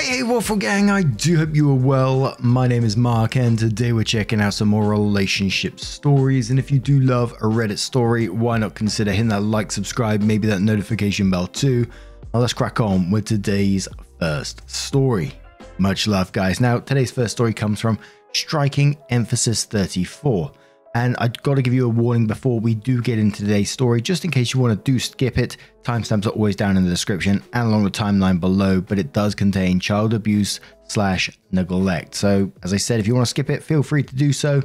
Hey Waffle Gang, I do hope you are well. My name is Mark and today we're checking out some more relationship stories, and if you do love a Reddit story, why not consider hitting that like, subscribe, maybe that notification bell too. Now let's crack on with today's first story. Much love guys. Now today's first story comes from Striking Emphasis 34. And I've got to give you a warning before we do get into today's story, just in case you want to skip it. Timestamps are always down in the description and along the timeline below, but it does contain child abuse / neglect. So as I said, if you want to skip it, feel free to do so.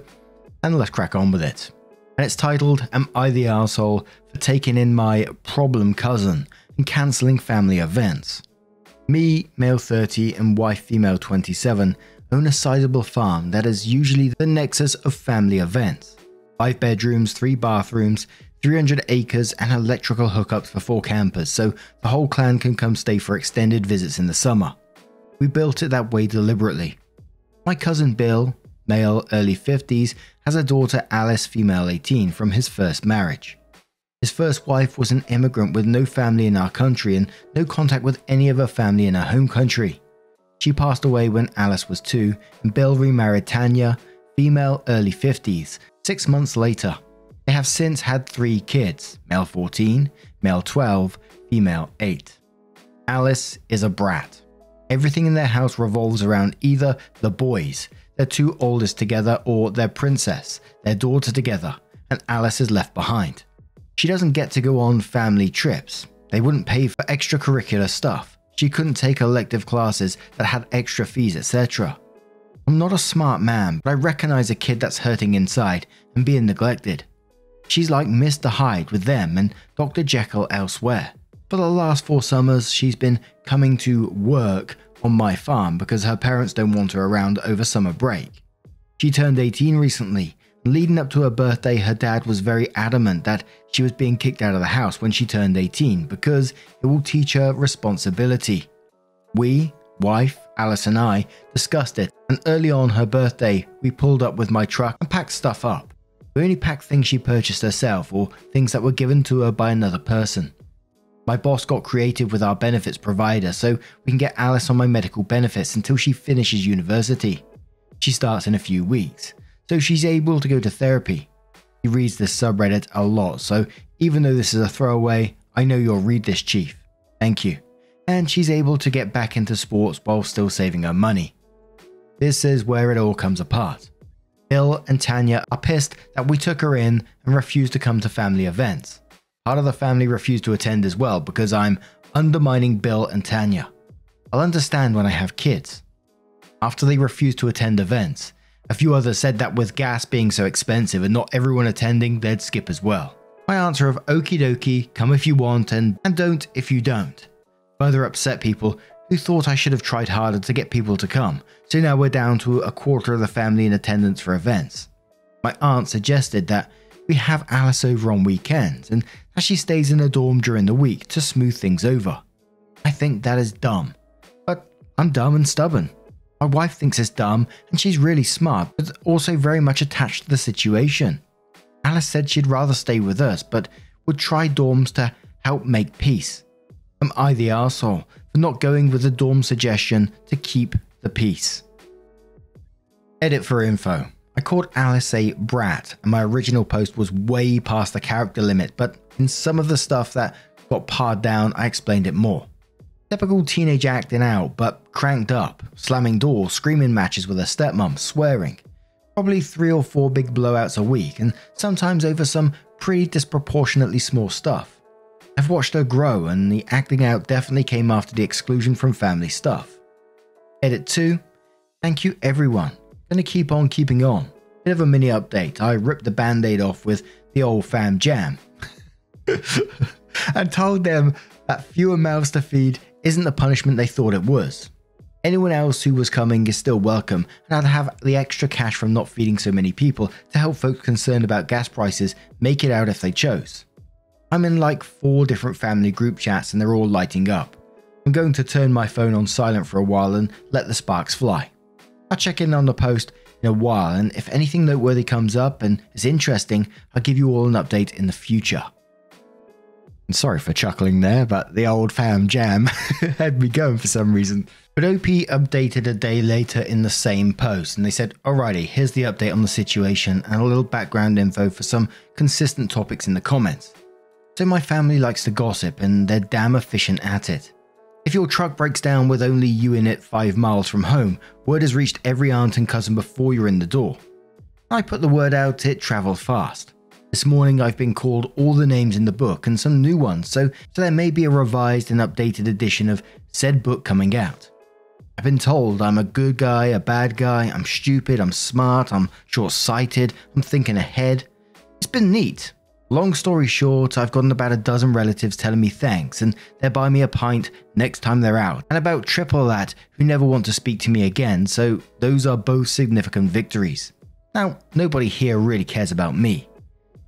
And let's crack on with it. And it's titled, Am I the Arsehole for Taking in My Problem Cousin and Cancelling Family Events? Me, male 30 and wife female 27, own a sizable farm that is usually the nexus of family events. 5 bedrooms, 3 bathrooms, 300 acres and electrical hookups for 4 campers, so the whole clan can come stay for extended visits in the summer. We built it that way deliberately. My cousin Bill, male early 50s, has a daughter Alice, female 18, from his first marriage. His first wife was an immigrant with no family in our country and no contact with any of her family in her home country. She passed away when Alice was 2 and Bill remarried Tanya, female early 50s, 6 months later. They have since had 3 kids, male 14, male 12, female 8. Alice is a brat. Everything in their house revolves around either the boys, their 2 oldest together, or their princess, their daughter together, and Alice is left behind. She doesn't get to go on family trips. They wouldn't pay for extracurricular stuff. She couldn't take elective classes that had extra fees, etc. I'm not a smart man, but I recognize a kid that's hurting inside and being neglected. She's like Mr. Hyde with them and Dr. Jekyll elsewhere. For the last 4 summers, she's been coming to work on my farm because her parents don't want her around over summer break. She turned 18 recently, and leading up to her birthday, her dad was very adamant that she was being kicked out of the house when she turned 18 because it will teach her responsibility. We, wife, Alice and I, discussed it, and early on her birthday, we pulled up with my truck and packed stuff up. We only packed things she purchased herself or things that were given to her by another person. My boss got creative with our benefits provider so we can get Alice on my medical benefits until she finishes university. She starts in a few weeks, so she's able to go to therapy. He reads this subreddit a lot, so even though this is a throwaway, I know you'll read this, Chief. Thank you. And she's able to get back into sports while still saving her money. This is where it all comes apart. Bill and Tanya are pissed that we took her in and refused to come to family events. Part of the family refused to attend as well because I'm undermining Bill and Tanya. I'll understand when I have kids. After they refused to attend events, a few others said that with gas being so expensive and not everyone attending, they'd skip as well. My answer of okie dokie, come if you want and don't if you don't, further upset people who thought I should have tried harder to get people to come, so now we're down to a quarter of the family in attendance for events. My aunt suggested that we have Alice over on weekends and that she stays in a dorm during the week to smooth things over. I think that is dumb, but I'm dumb and stubborn. My wife thinks it's dumb and she's really smart, but also very much attached to the situation. Alice said she'd rather stay with us, but would try dorms to help make peace. Am I the arsehole for not going with the dorm suggestion to keep the peace? Edit for info. I called Alice a brat and my original post was way past the character limit, but in some of the stuff that got pared down, I explained it more. Typical teenage acting out, but cranked up, slamming doors, screaming matches with her stepmom, swearing. Probably 3 or 4 big blowouts a week, and sometimes over some pretty disproportionately small stuff. I've watched her grow, and the acting out definitely came after the exclusion from family stuff. Edit 2. Thank you everyone. Gonna keep on keeping on. Bit of a mini update. I ripped the band-aid off with the old fam jam. and told them that fewer mouths to feed isn't the punishment they thought it was. Anyone else who was coming is still welcome, and I'd have the extra cash from not feeding so many people to help folks concerned about gas prices make it out if they chose. I'm in like 4 different family group chats and they're all lighting up. I'm going to turn my phone on silent for a while and let the sparks fly. I'll check in on the post in a while, and if anything noteworthy comes up and is interesting, I'll give you all an update in the future. Sorry for chuckling there, but the old fam jam had me going for some reason. But OP updated a day later in the same post, and they said, alrighty, here's the update on the situation and a little background info for some consistent topics in the comments. So my family likes to gossip and they're damn efficient at it. If your truck breaks down with only you in it 5 miles from home, word has reached every aunt and cousin before you're in the door. I put the word out, it travelled fast. This morning I've been called all the names in the book and some new ones, so there may be a revised and updated edition of said book coming out. I've been told I'm a good guy, a bad guy, I'm stupid, I'm smart, I'm short-sighted, I'm thinking ahead. It's been neat. Long story short, I've gotten about a dozen relatives telling me thanks and they'll buy me a pint next time they're out, and about triple that who never want to speak to me again, so those are both significant victories. Now, nobody here really cares about me.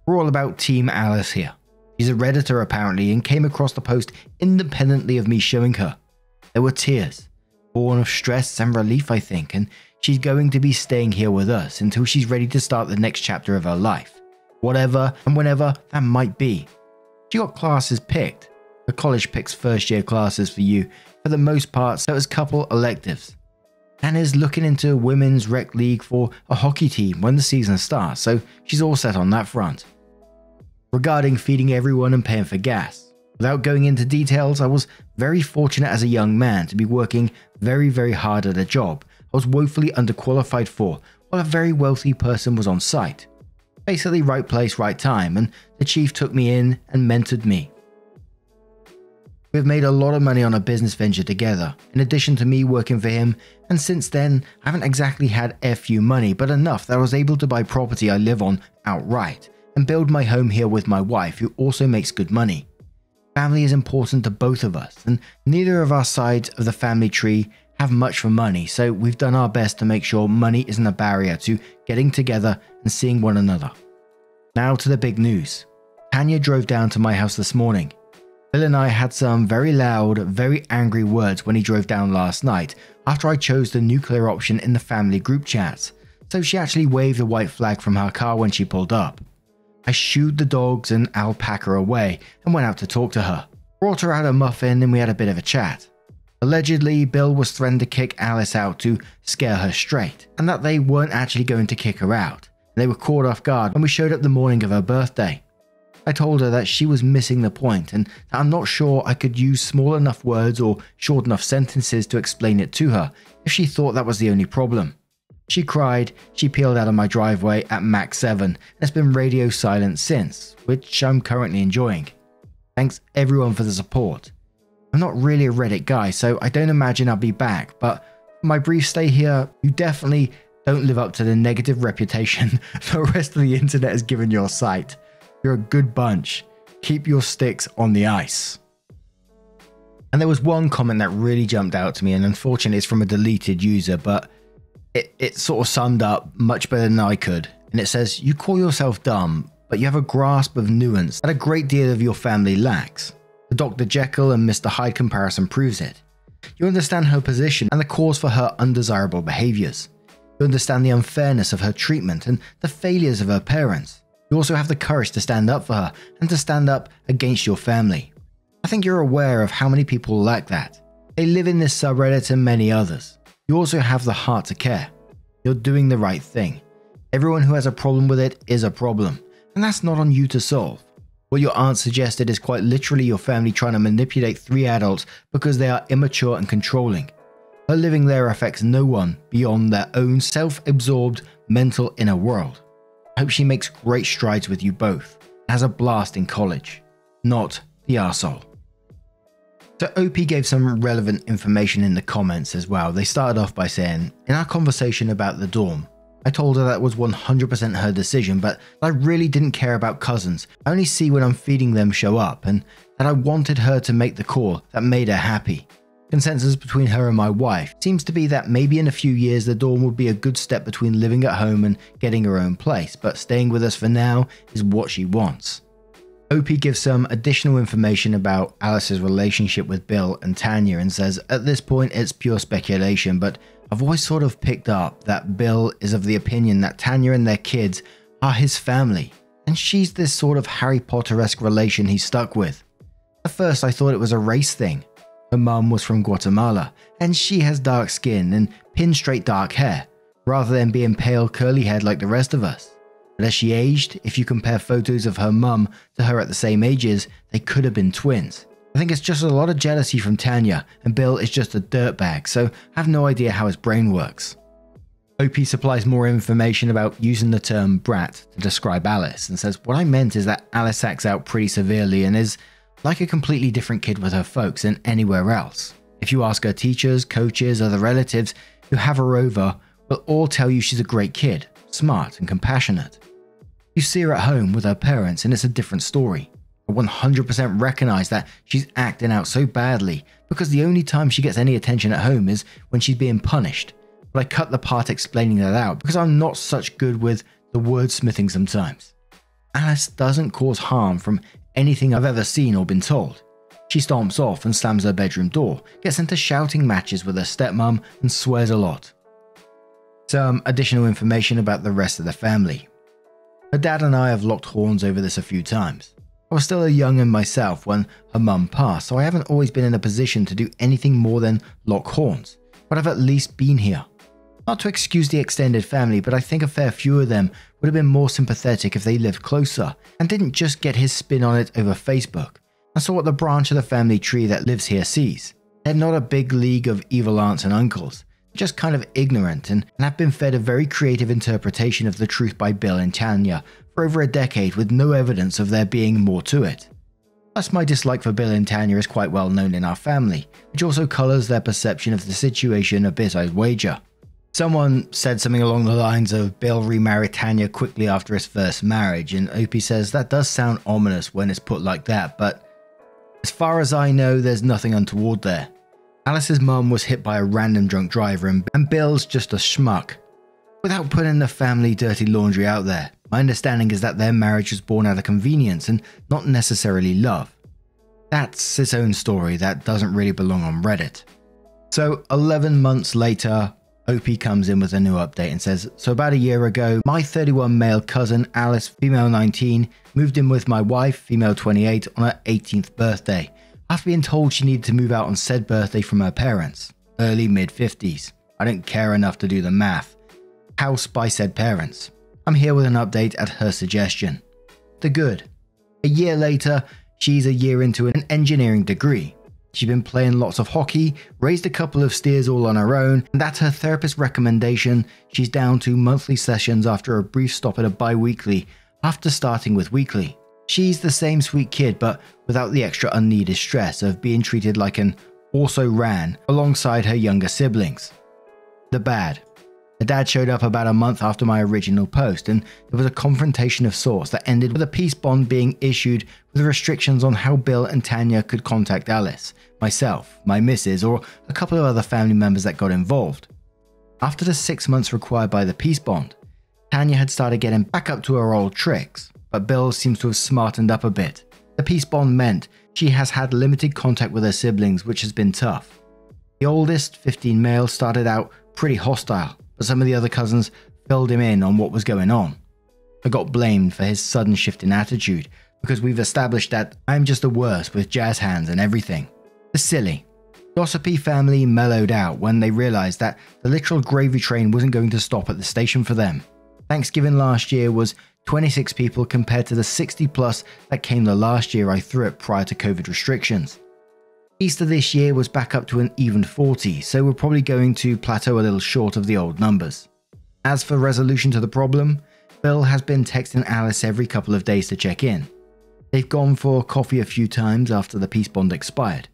We're all about Team Alice here. She's a Redditor apparently and came across the post independently of me showing her. There were tears, born of stress and relief I think, and she's going to be staying here with us until she's ready to start the next chapter of her life. Whatever and whenever that might be. She got classes picked. The college picks first year classes for you for the most part, so it's a couple electives. And is looking into women's rec league for a hockey team when the season starts, so she's all set on that front. Regarding feeding everyone and paying for gas, without going into details, I was very fortunate as a young man to be working very hard at a job I was woefully underqualified for, while a very wealthy person was on site. Basically right place, right time, and the chief took me in and mentored me. We've made a lot of money on a business venture together, in addition to me working for him, and since then, I haven't exactly had FU money, but enough that I was able to buy property I live on outright, and build my home here with my wife, who also makes good money. Family is important to both of us, and neither of our sides of the family tree have much for money, so we've done our best to make sure money isn't a barrier to getting together and seeing one another. Now to the big news. Tanya drove down to my house this morning. Bill and I had some very loud, very angry words when he drove down last night after I chose the nuclear option in the family group chats, so she actually waved a white flag from her car when she pulled up. I shooed the dogs and alpaca away and went out to talk to her. Brought her out a muffin and we had a bit of a chat. Allegedly, Bill was threatening to kick Alice out to scare her straight, and that they weren't actually going to kick her out. They were caught off guard when we showed up the morning of her birthday. I told her that she was missing the point and that I'm not sure I could use small enough words or short enough sentences to explain it to her if she thought that was the only problem. She cried, she peeled out of my driveway at Mach 7 and has been radio silent since, which I'm currently enjoying. Thanks everyone for the support. I'm not really a Reddit guy, so I don't imagine I'll be back, but for my brief stay here, you definitely don't live up to the negative reputation the rest of the internet has given your site. You're a good bunch. Keep your sticks on the ice. And there was one comment that really jumped out to me, and unfortunately it's from a deleted user, but it sort of summed up much better than I could. And it says, you call yourself dumb, but you have a grasp of nuance that a great deal of your family lacks. The Dr. Jekyll and Mr. Hyde comparison proves it. You understand her position and the cause for her undesirable behaviors. You understand the unfairness of her treatment and the failures of her parents. You also have the courage to stand up for her and to stand up against your family. I think you're aware of how many people lack that. They live in this subreddit and many others. You also have the heart to care. You're doing the right thing. Everyone who has a problem with it is a problem, and that's not on you to solve. What your aunt suggested is quite literally your family trying to manipulate 3 adults because they are immature and controlling. Her living there affects no one beyond their own self-absorbed mental inner world. I hope she makes great strides with you both and has a blast in college. Not the arsehole. So OP gave some relevant information in the comments as well. They started off by saying, in our conversation about the dorm, I told her that was 100% her decision, but I really didn't care about cousins. I only see when I'm feeding them show up, and that I wanted her to make the call that made her happy. Consensus between her and my wife seems to be that maybe in a few years the dorm would be a good step between living at home and getting her own place, but staying with us for now is what she wants. OP gives some additional information about Alice's relationship with Bill and Tanya and says, at this point it's pure speculation, but I've always sort of picked up that Bill is of the opinion that Tanya and their kids are his family, and she's this sort of Harry Potter-esque relation he's stuck with. At first I thought it was a race thing. Her mum was from Guatemala, and she has dark skin and pin-straight dark hair, rather than being pale curly haired like the rest of us. But as she aged, if you compare photos of her mum to her at the same ages, they could have been twins. I think it's just a lot of jealousy from Tanya, and Bill is just a dirtbag, so I have no idea how his brain works. OP supplies more information about using the term brat to describe Alice and says, "What I meant is that Alice acts out pretty severely and is like a completely different kid with her folks than anywhere else. If you ask her teachers, coaches, other relatives who have her over, will all tell you she's a great kid, smart and compassionate. You see her at home with her parents and it's a different story. I 100% recognize that she's acting out so badly because the only time she gets any attention at home is when she's being punished. But I cut the part explaining that out because I'm not such good with the wordsmithing sometimes. Alice doesn't cause harm from anything I've ever seen or been told. She stomps off and slams her bedroom door, gets into shouting matches with her stepmom and swears a lot." Some additional information about the rest of the family. Her dad and I have locked horns over this a few times. I was still a young'un myself when her mum passed, so I haven't always been in a position to do anything more than lock horns, but I've at least been here. Not to excuse the extended family, but I think a fair few of them would have been more sympathetic if they lived closer and didn't just get his spin on it over Facebook and saw what the branch of the family tree that lives here sees. They're not a big league of evil aunts and uncles, just kind of ignorant and have been fed a very creative interpretation of the truth by Bill and Tanya for over a decade with no evidence of there being more to it. Plus, my dislike for Bill and Tanya is quite well known in our family, which also colours their perception of the situation a bit, I'd wager. Someone said something along the lines of Bill remarried Tanya quickly after his first marriage, and Opie says that does sound ominous when it's put like that, but as far as I know, there's nothing untoward there. Alice's mum was hit by a random drunk driver and Bill's just a schmuck. Without putting the family dirty laundry out there, my understanding is that their marriage was born out of convenience and not necessarily love. That's its own story that doesn't really belong on Reddit. So 11 months later, OP comes in with a new update and says, "So about a year ago, my 31 male cousin Alice, female 19, moved in with my wife, female 28, on her 18th birthday, after being told she needed to move out on said birthday from her parents, early mid-50s. I don't care enough to do the math. House by said parents. I'm here with an update at her suggestion. The good. A year later, she's a year into an engineering degree. She's been playing lots of hockey, raised a couple of steers all on her own, and at her therapist's recommendation, she's down to monthly sessions after a brief stop at a bi-weekly, after starting with weekly. She's the same sweet kid, but without the extra unneeded stress of being treated like an also-ran alongside her younger siblings. The bad. The dad showed up about a month after my original post, and there was a confrontation of sorts that ended with a peace bond being issued with restrictions on how Bill and Tanya could contact Alice, myself, my missus, or a couple of other family members that got involved. After the 6 months required by the peace bond, Tanya had started getting back up to her old tricks, but Bill seems to have smartened up a bit. The peace bond meant she has had limited contact with her siblings, which has been tough. The oldest, 15 male, started out pretty hostile, but some of the other cousins filled him in on what was going on. I got blamed for his sudden shift in attitude because we've established that I'm just the worst with jazz hands and everything. It's silly. Gossipy family mellowed out when they realized that the literal gravy train wasn't going to stop at the station for them. Thanksgiving last year was 26 people compared to the 60 plus that came the last year I threw it prior to COVID restrictions. Easter this year was back up to an even 40, so we're probably going to plateau a little short of the old numbers. As for resolution to the problem, Bill has been texting Alice every couple of days to check in. They've gone for coffee a few times after the peace bond expired.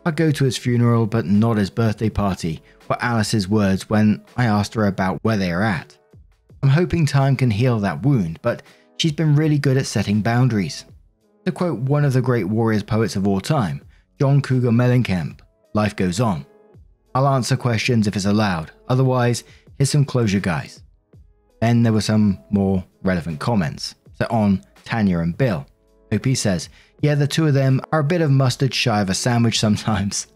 I go to his funeral but not his birthday party, were Alice's words when I asked her about where they are at. I'm hoping time can heal that wound, but she's been really good at setting boundaries. To quote one of the great warriors poets of all time, John Cougar Mellencamp, life goes on. I'll answer questions if it's allowed, otherwise here's some closure guys. Then there were some more relevant comments, set on Tanya and Bill. OP says, yeah, the two of them are a bit of mustard shy of a sandwich sometimes.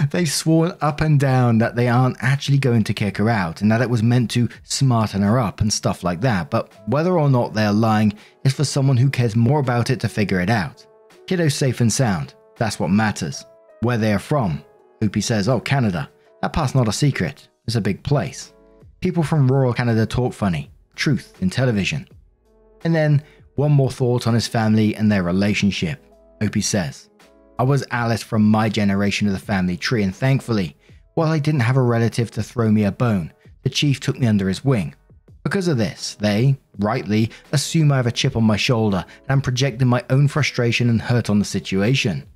They've sworn up and down that they aren't actually going to kick her out and that it was meant to smarten her up and stuff like that, but whether or not they're lying is for someone who cares more about it to figure it out. Kiddo's safe and sound. That's what matters. Where they are from. Opie says, oh, Canada. That part's not a secret. It's a big place. People from rural Canada talk funny. Truth in television. And then one more thought on his family and their relationship. Opie says, I was Alice from my generation of the family tree, and thankfully, while I didn't have a relative to throw me a bone, the chief took me under his wing. Because of this, they, rightly, assume I have a chip on my shoulder and I'm projecting my own frustration and hurt on the situation.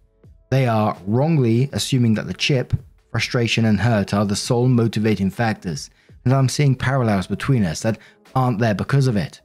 They are wrongly assuming that the chip, frustration and hurt are the sole motivating factors, and I'm seeing parallels between us that aren't there because of it.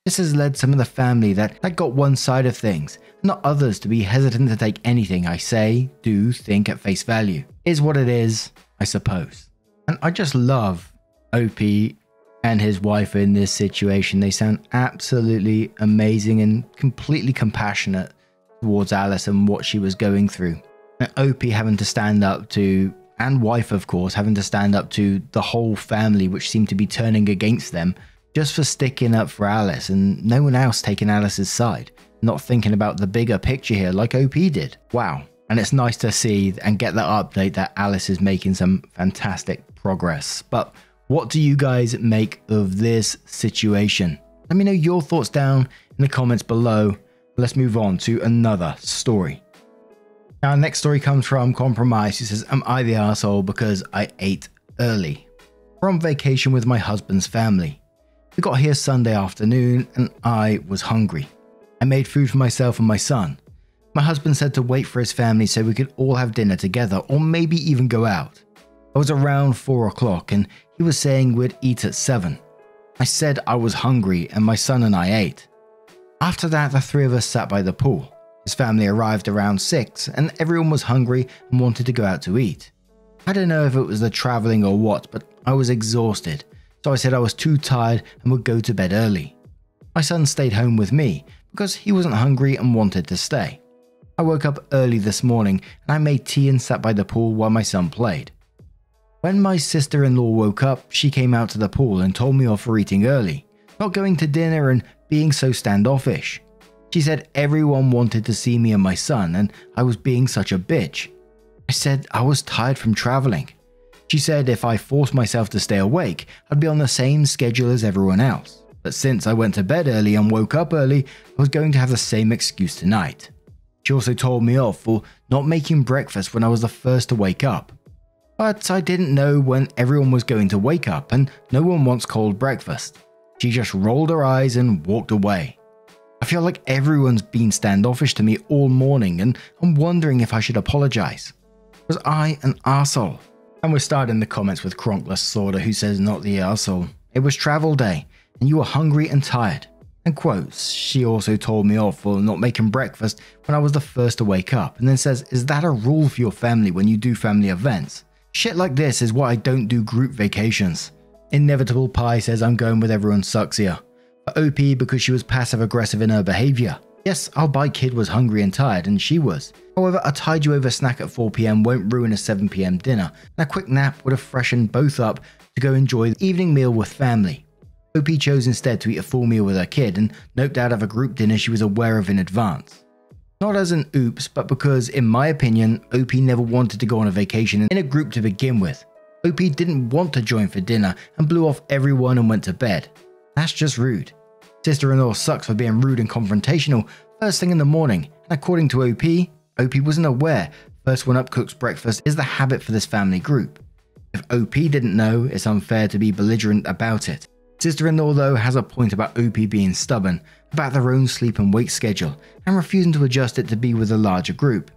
This has led some of the family that got one side of things, not others to be hesitant to take anything I say, do, think at face value. Is what it is, I suppose. And I just love Opie and his wife in this situation. They sound absolutely amazing and completely compassionate towards Alice and what she was going through. And Opie having to stand up to, and wife of course, having to stand up to the whole family which seemed to be turning against them just for sticking up for Alice, and no one else taking Alice's side, not thinking about the bigger picture here like Opie did. Wow. And it's nice to see and get that update that Alice is making some fantastic progress. But what do you guys make of this situation? Let me know your thoughts down in the comments below. Let's move on to another story. Now, our next story comes from Compromise. He says, am I the arsehole because I ate early? We're on vacation with my husband's family. We got here Sunday afternoon and I was hungry. I made food for myself and my son. My husband said to wait for his family so we could all have dinner together or maybe even go out. I was around 4 o'clock and he was saying we'd eat at 7. I said I was hungry and my son and I ate. After that, the three of us sat by the pool. His family arrived around 6 and everyone was hungry and wanted to go out to eat. I don't know if it was the traveling or what, but I was exhausted. So I said I was too tired and would go to bed early. My son stayed home with me because he wasn't hungry and wanted to stay. I woke up early this morning and I made tea and sat by the pool while my son played. When my sister-in-law woke up, she came out to the pool and told me off for eating early, not going to dinner and being so standoffish. She said everyone wanted to see me and my son and I was being such a bitch. I said I was tired from traveling. She said if I forced myself to stay awake, I'd be on the same schedule as everyone else. But since I went to bed early and woke up early, I was going to have the same excuse tonight. She also told me off for not making breakfast when I was the first to wake up. But I didn't know when everyone was going to wake up and no one wants cold breakfast. She just rolled her eyes and walked away. I feel like everyone's been standoffish to me all morning and I'm wondering if I should apologize. Was I an arsehole? And we're starting the comments with Cronkless Sorter, who says not the arsehole. It was travel day and you were hungry and tired. And quotes, she also told me off for not making breakfast when I was the first to wake up, and then says, is that a rule for your family when you do family events? Shit like this is why I don't do group vacations. Inevitable Pie says I'm going with everyone sucks here. For OP because she was passive aggressive in her behavior. Yes, I'll buy kid was hungry and tired, and she was. However, a tide you over snack at 4 PM won't ruin a 7 PM dinner, and a quick nap would have freshened both up to go enjoy the evening meal with family. OP chose instead to eat a full meal with her kid and noped out of a group dinner she was aware of in advance. Not as an oops, but because, in my opinion, OP never wanted to go on a vacation in a group to begin with. OP didn't want to join for dinner and blew off everyone and went to bed. That's just rude. Sister-in-law sucks for being rude and confrontational first thing in the morning, and according to OP wasn't aware first one up cooks breakfast is the habit for this family group. If OP didn't know, it's unfair to be belligerent about it. Sister-in-law though has a point about OP being stubborn about their own sleep and wake schedule and refusing to adjust it to be with a larger group.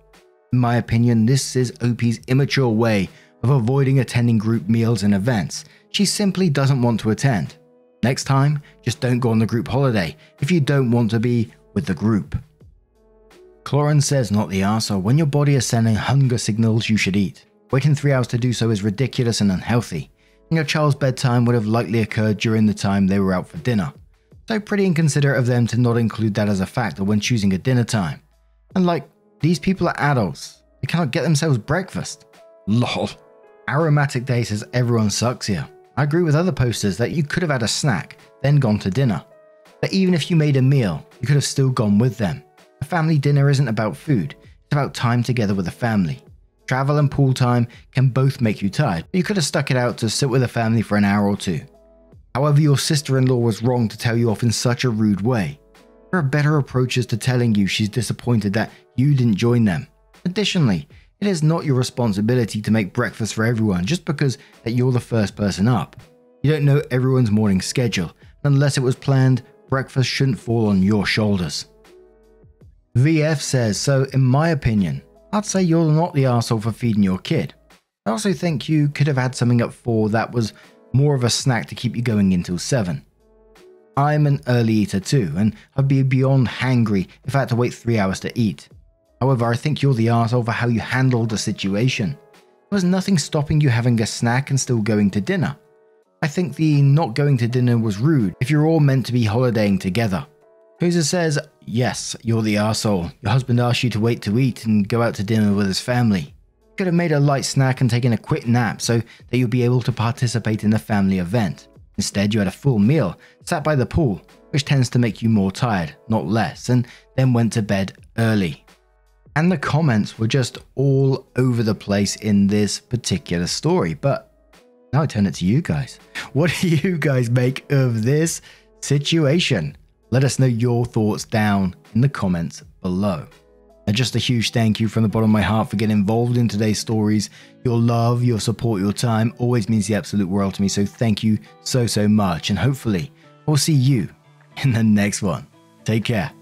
In my opinion, this is OP's immature way of avoiding attending group meals and events. She simply doesn't want to attend. Next time, just don't go on the group holiday if you don't want to be with the group. Cloran says not the arsehole. When your body is sending hunger signals, you should eat. Waiting 3 hours to do so is ridiculous and unhealthy. And your child's bedtime would have likely occurred during the time they were out for dinner. So pretty inconsiderate of them to not include that as a factor when choosing a dinner time. And like, these people are adults. They cannot get themselves breakfast. Lol. Aromatic Day says everyone sucks here. I agree with other posters that you could have had a snack, then gone to dinner. But even if you made a meal, you could have still gone with them. A family dinner isn't about food, it's about time together with the family. Travel and pool time can both make you tired, but you could have stuck it out to sit with the family for an hour or two. However, your sister-in-law was wrong to tell you off in such a rude way. There are better approaches to telling you she's disappointed that you didn't join them. Additionally, it is not your responsibility to make breakfast for everyone just because that you're the first person up. You don't know everyone's morning schedule, and unless it was planned, breakfast shouldn't fall on your shoulders. VF says, so in my opinion, I'd say you're not the arsehole for feeding your kid. I also think you could have had something at 4 that was more of a snack to keep you going until 7. I'm an early eater too, and I'd be beyond hangry if I had to wait 3 hours to eat. However, I think you're the arsehole for how you handled the situation. There was nothing stopping you having a snack and still going to dinner. I think the not going to dinner was rude if you're all meant to be holidaying together. Koza says, yes, you're the arsehole. Your husband asked you to wait to eat and go out to dinner with his family. You could have made a light snack and taken a quick nap so that you'll be able to participate in the family event. Instead, you had a full meal, sat by the pool, which tends to make you more tired, not less, and then went to bed early. And the comments were just all over the place in this particular story, but now I turn it to you guys. What do you guys make of this situation? Let us know your thoughts down in the comments below. And just a huge thank you from the bottom of my heart for getting involved in today's stories. Your love, your support, your time always means the absolute world to me. So thank you so much. And hopefully I'll see you in the next one. Take care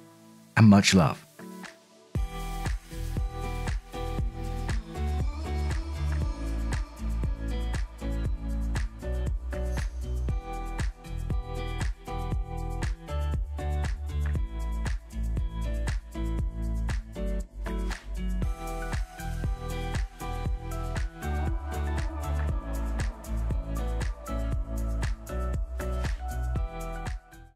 and much love.